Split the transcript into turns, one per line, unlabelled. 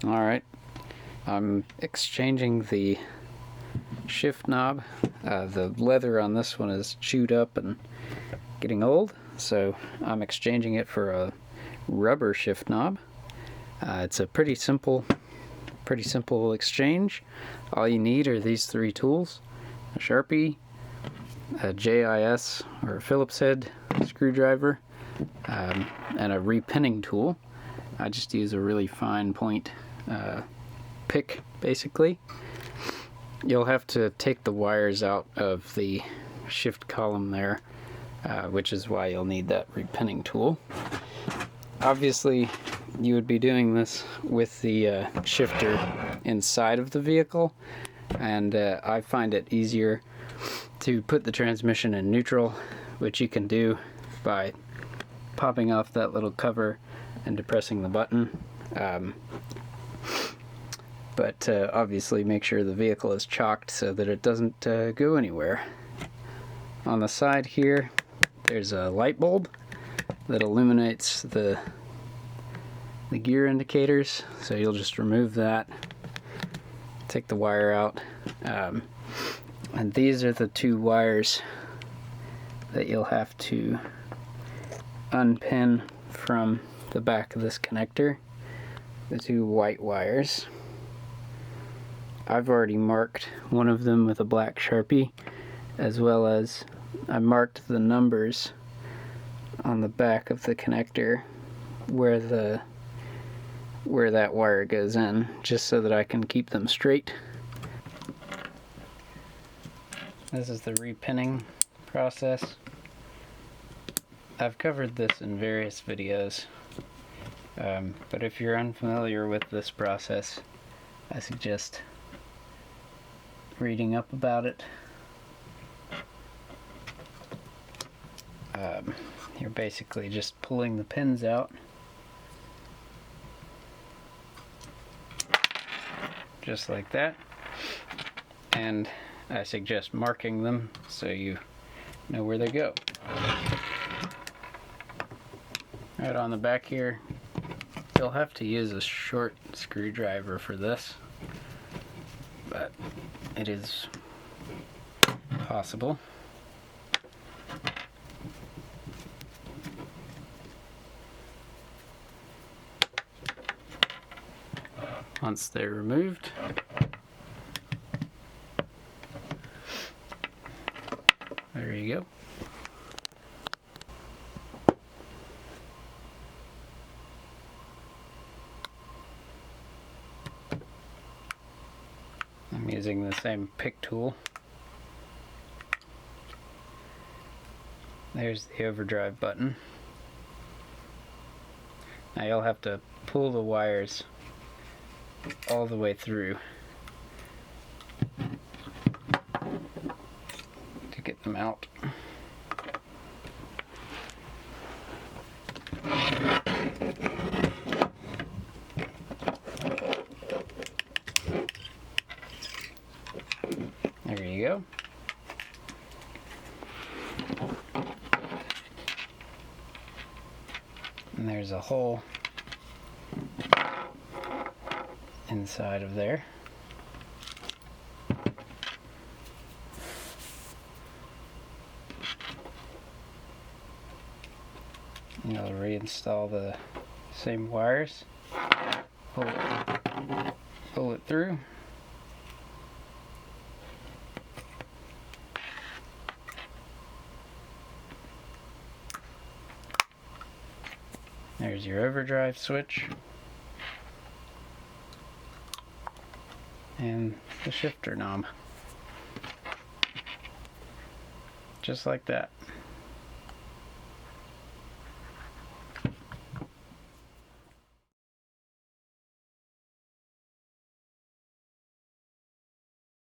Alright, I'm exchanging the shift knob. The leather on this one is chewed up and getting old, so I'm exchanging it for a rubber shift knob. It's a pretty simple exchange. All you need are these three tools: a Sharpie, a JIS or a Phillips head screwdriver, and a repinning tool. I just use a really fine point pick, basically. You'll have to take the wires out of the shift column there, which is why you'll need that repinning tool. Obviously, you would be doing this with the shifter inside of the vehicle, and I find it easier to put the transmission in neutral, which you can do by popping off that little cover and depressing the button. But obviously make sure the vehicle is chocked so that it doesn't go anywhere. On the side here, there's a light bulb that illuminates the gear indicators, so you'll just remove that, take the wire out, and these are the two wires that you'll have to unpin from the back of this connector, the two white wires. I've already marked one of them with a black Sharpie, as well as I marked the numbers on the back of the connector where that wire goes in, just so that I can keep them straight. This is the repinning process. I've covered this in various videos, but if you're unfamiliar with this process, I suggest reading up about it. You're basically just pulling the pins out, just like that, and I suggest marking them so you know where they go. Right on the back here, you'll have to use a short screwdriver for this, but it is possible. Once they're removed, there you go. I'm using the same pick tool. There's the overdrive button. Now you'll have to pull the wires all the way through to get them out. There you go. And there's a hole inside of there. And you'll reinstall the same wires, pull it through, there's your overdrive switch and the shifter knob, just like that.